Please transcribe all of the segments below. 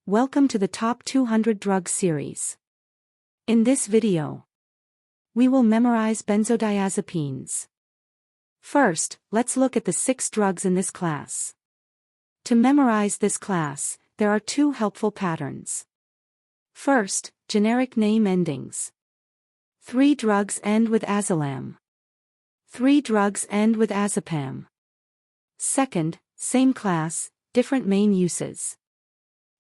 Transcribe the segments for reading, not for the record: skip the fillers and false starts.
Welcome to the Top 200 Drugs series. In this video, we will memorize benzodiazepines. First, let's look at the 6 drugs in this class. To memorize this class, there are 2 helpful patterns. First, generic name endings. 3 drugs end with azolam. 3 drugs end with diazepam. Second, same class, different main uses.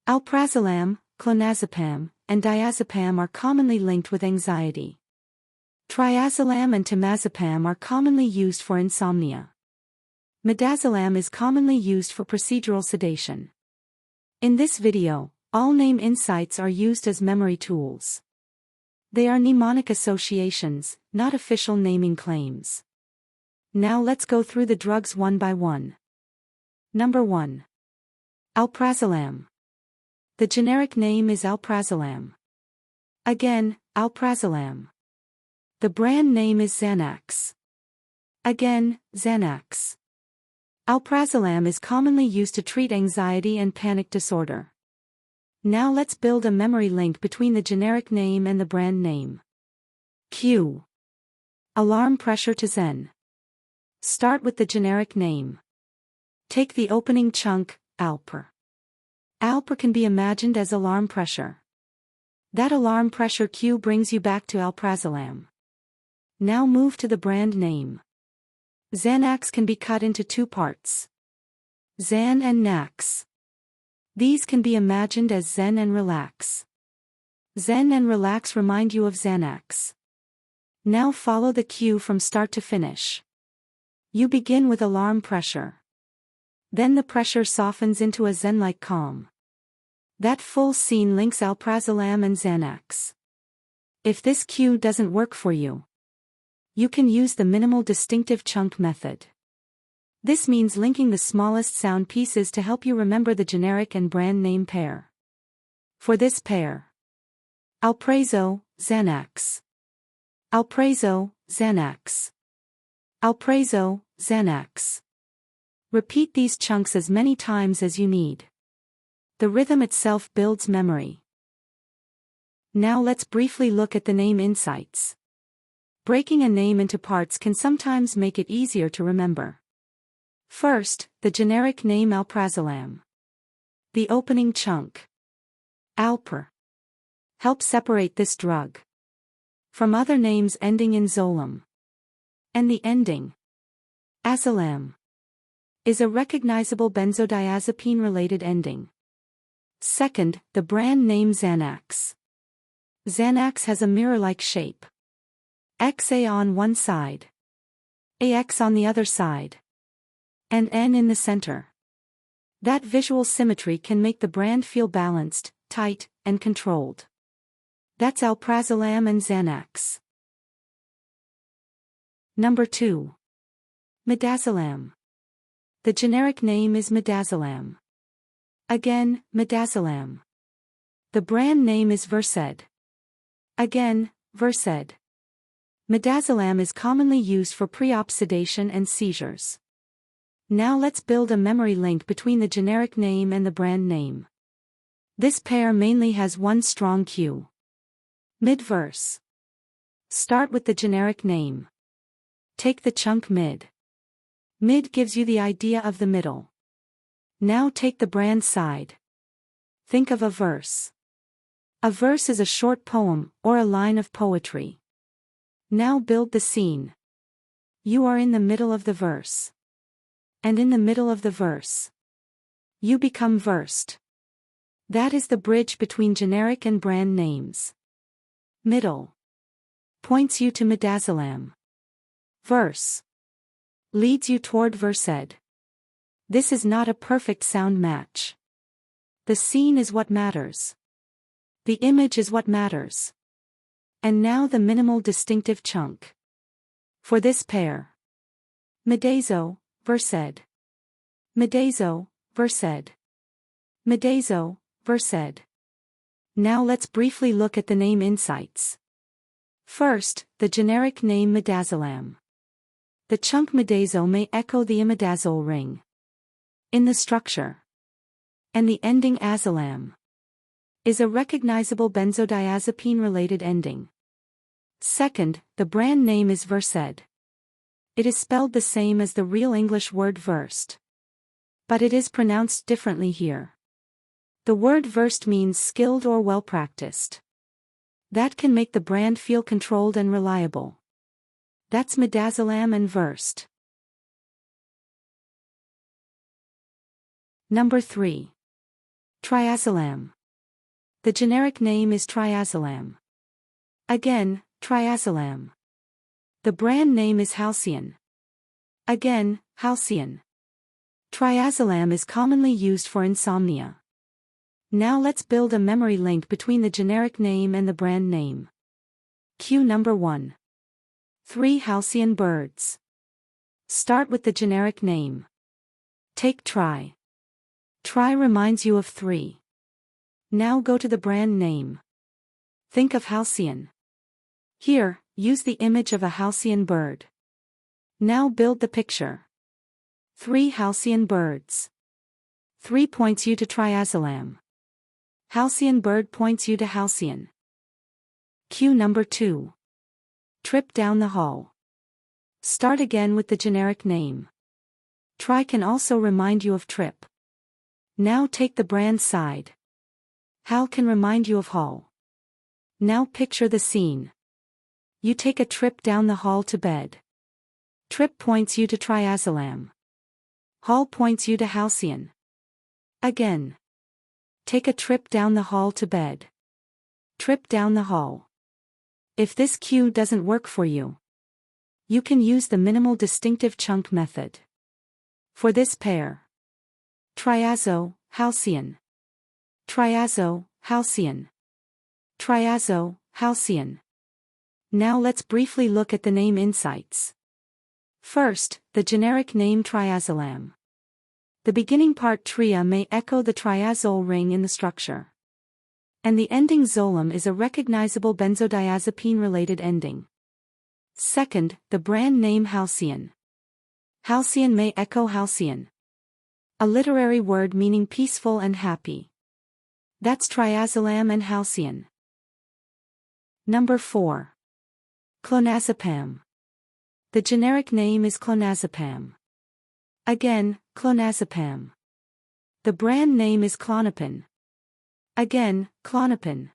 Alprazolam, Clonazepam, and Diazepam are commonly linked with anxiety. Triazolam and Temazepam are commonly used for insomnia. Midazolam is commonly used for procedural sedation. In this video, all name insights are used as memory tools. They are mnemonic associations, not official naming claims. Now let's go through the drugs one by one. Number 1. Alprazolam. The generic name is Alprazolam. Again, Alprazolam. The brand name is Xanax. Again, Xanax. Alprazolam is commonly used to treat anxiety and panic disorder. Now let's build a memory link between the generic name and the brand name. Q. Alarm pressure to Zen. Start with the generic name. Take the opening chunk, Alpr. Alpr can be imagined as alarm pressure. That alarm pressure Q brings you back to Alprazolam. Now move to the brand name. Xanax can be cut into 2 parts. Xan and Nax. These can be imagined as Zen and Relax. Zen and Relax remind you of Xanax. Now follow the Q from start to finish. You begin with alarm pressure. Then the pressure softens into a Zen-like calm. That full scene links Alprazolam and Xanax. If this cue doesn't work for you, you can use the minimal distinctive chunk method. This means linking the smallest sound pieces to help you remember the generic and brand name pair. For this pair, Alprazo, Xanax. Alprazo, Xanax. Alprazo, Xanax. Repeat these chunks as many times as you need. The rhythm itself builds memory. Now let's briefly look at the name insights. Breaking a name into parts can sometimes make it easier to remember. First, the generic name Alprazolam. The opening chunk, Alpr. Help separate this drug from other names ending in zolam. And the ending, azolam, is a recognizable benzodiazepine-related ending. Second, the brand name Xanax. Xanax has a mirror-like shape. XA on one side, AX on the other side, and N in the center. That visual symmetry can make the brand feel balanced, tight, and controlled. That's Alprazolam and Xanax. Number 2. Midazolam. The generic name is Midazolam. Again, Midazolam. The brand name is Versed. Again, Versed. Midazolam is commonly used for pre-op sedation and seizures. Now let's build a memory link between the generic name and the brand name. This pair mainly has one strong cue. Mid-verse. Start with the generic name. Take the chunk mid. Mid gives you the idea of the middle. Now take the brand side. Think of a verse. A verse is a short poem, or a line of poetry. Now build the scene. You are in the middle of the verse. And in the middle of the verse, you become versed. That is the bridge between generic and brand names. Middle points you to Midazolam. Verse leads you toward Versed. This is not a perfect sound match. The scene is what matters. The image is what matters. And now the minimal distinctive chunk. For this pair, Midazo, Versed. Midazo, Versed. Midazo, Versed. Now let's briefly look at the name insights. First, the generic name Midazolam. The chunk Midazo may echo the imidazole ring in the structure, and the ending azolam is a recognizable benzodiazepine-related ending. Second, the brand name is Versed. It is spelled the same as the real English word versed, but it is pronounced differently here. The word versed means skilled or well-practiced. That can make the brand feel controlled and reliable. That's Midazolam and Versed. Number 3. Triazolam. The generic name is Triazolam. Again, Triazolam. The brand name is Halcion. Again, Halcion. Triazolam is commonly used for insomnia. Now let's build a memory link between the generic name and the brand name. Cue number 1. 3 Halcyon birds. Start with the generic name. Take Tri. Tri reminds you of 3. Now go to the brand name. Think of Halcyon. Here, use the image of a Halcyon bird. Now build the picture. 3 Halcyon birds. 3 points you to Triazolam. Halcyon bird points you to Halcyon. Cue number 2. Trip down the hall. Start again with the generic name. Tri can also remind you of trip. Now take the brand side. Hal can remind you of hall. Now picture the scene. You take a trip down the hall to bed. Trip points you to Triazolam. Hall points you to Halcyon. Again. Take a trip down the hall to bed. Trip down the hall. If this cue doesn't work for you, you can use the minimal distinctive chunk method. For this pair, Triazo, Halcyon. Triazo, Halcyon. Triazo, Halcyon. Now let's briefly look at the name insights. First, the generic name Triazolam. The beginning part tria may echo the triazole ring in the structure. And the ending zolam is a recognizable benzodiazepine-related ending. Second, the brand name Halcion. Halcyon may echo Halcyon, a literary word meaning peaceful and happy. That's Triazolam and Halcyon. Number 4. Clonazepam. The generic name is Clonazepam. Again, Clonazepam. The brand name is Klonopin. Again, Klonopin.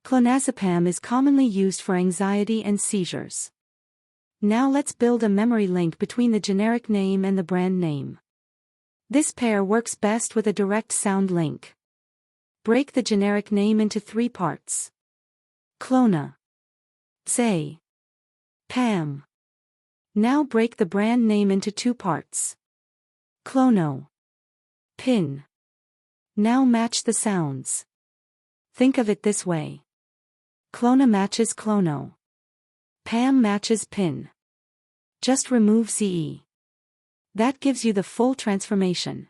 Clonazepam is commonly used for anxiety and seizures. Now let's build a memory link between the generic name and the brand name. This pair works best with a direct sound link. Break the generic name into 3 parts. Clona. Say. Pam. Now break the brand name into 2 parts. Clono. Pin. Now match the sounds. Think of it this way. Clona matches Clono. Pam matches Pin. Just remove ZE. That gives you the full transformation.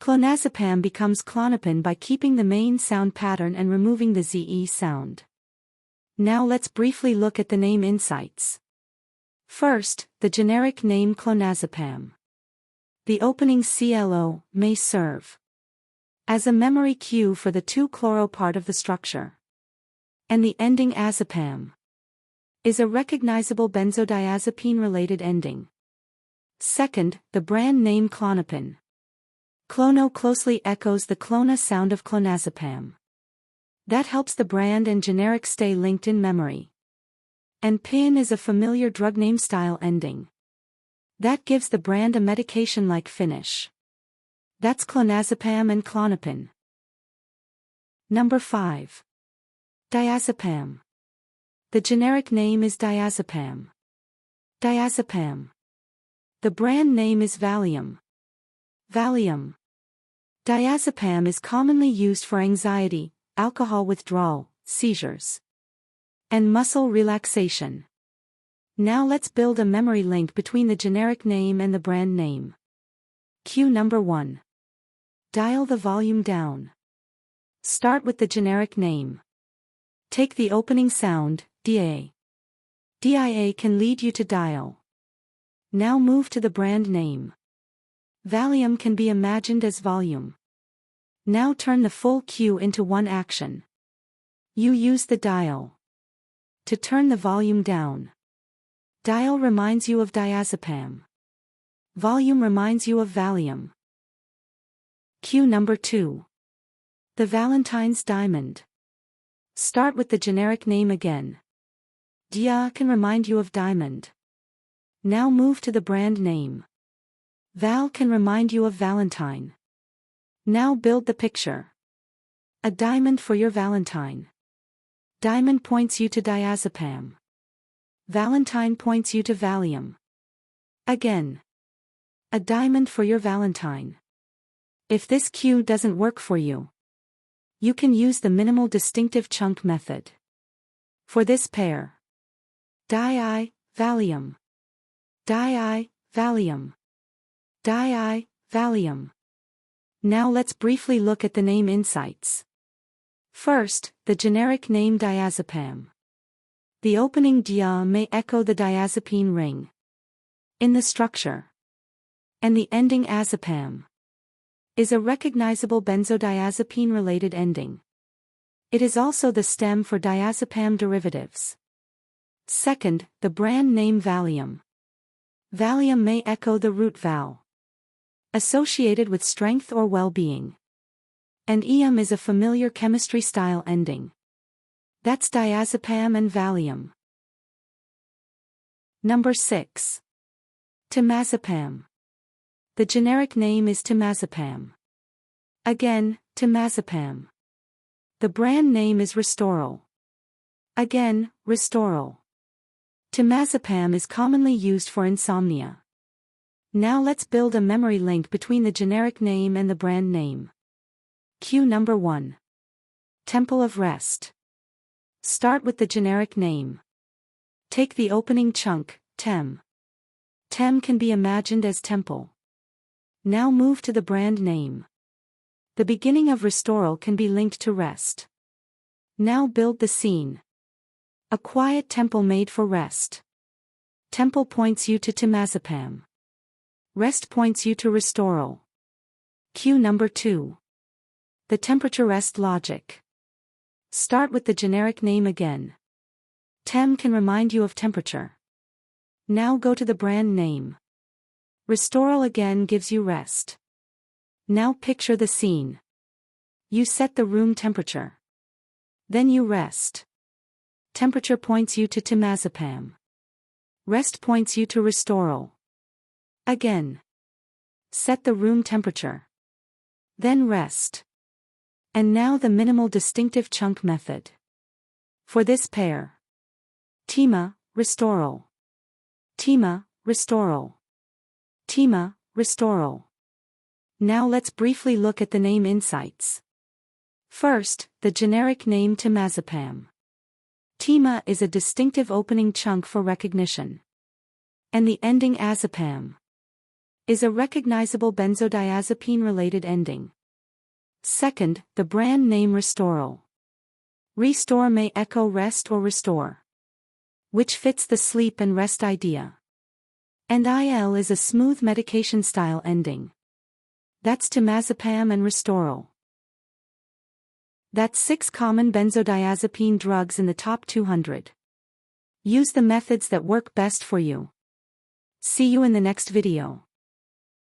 Clonazepam becomes Klonopin by keeping the main sound pattern and removing the ZE sound. Now let's briefly look at the name insights. First, the generic name Clonazepam. The opening CLO may serve as a memory cue for the 2-chloro part of the structure. And the ending azepam is a recognizable benzodiazepine-related ending. Second, the brand name Klonopin. Clono closely echoes the clona sound of Clonazepam. That helps the brand and generic stay linked in memory. And Pin is a familiar drug name style ending. That gives the brand a medication-like finish. That's Clonazepam and Klonopin. Number 5. Diazepam. The generic name is Diazepam. Diazepam. The brand name is Valium. Valium. Diazepam is commonly used for anxiety, alcohol withdrawal, seizures, and muscle relaxation. Now let's build a memory link between the generic name and the brand name. Cue number 1. Dial the volume down. Start with the generic name. Take the opening sound, DIA. DIA can lead you to dial. Now move to the brand name. Valium can be imagined as volume. Now turn the full cue into one action. You use the dial to turn the volume down. Dial reminds you of Diazepam. Volume reminds you of Valium. Cue number 2. The Valentine's Diamond. Start with the generic name again. Dia can remind you of diamond. Now move to the brand name. Val can remind you of Valentine. Now build the picture. A diamond for your Valentine. Diamond points you to Diazepam. Valentine points you to Valium. Again. A diamond for your Valentine. If this cue doesn't work for you, you can use the minimal distinctive chunk method. For this pair, di, Valium. Di, Valium. Di, Valium. Now let's briefly look at the name insights. First, the generic name Diazepam. The opening dia may echo the diazepine ring in the structure, and the ending azepam is a recognizable benzodiazepine-related ending. It is also the stem for diazepam derivatives. Second, the brand name Valium. Valium may echo the root val, associated with strength or well-being. And ium is a familiar chemistry-style ending. That's Diazepam and Valium. Number 6. Temazepam. The generic name is Temazepam. Again, Temazepam. The brand name is Restoril. Again, Restoril. Temazepam is commonly used for insomnia. Now let's build a memory link between the generic name and the brand name. Cue number 1. Temple of Rest. Start with the generic name. Take the opening chunk, Tem. Tem can be imagined as temple. Now move to the brand name. The beginning of Restoril can be linked to rest. Now build the scene. A quiet temple made for rest. Temple points you to Temazepam. Rest points you to Restoril. Cue number 2. The temperature rest logic. Start with the generic name again. Tem can remind you of temperature. Now go to the brand name. Restoril again gives you rest. Now picture the scene. You set the room temperature. Then you rest. Temperature points you to Temazepam. Rest points you to Restoril. Again. Set the room temperature. Then rest. And now the minimal distinctive chunk method. For this pair. Tema, Restoril. Tema, Restoril. Tema, Restoril. Now let's briefly look at the name insights. First, the generic name Temazepam. Tema is a distinctive opening chunk for recognition. And the ending azepam is a recognizable benzodiazepine-related ending. Second, the brand name Restoril. Restore may echo rest or restore, which fits the sleep and rest idea. And IL is a smooth medication-style ending. That's Temazepam and Restoril. That's 6 common benzodiazepine drugs in the top 200. Use the methods that work best for you. See you in the next video.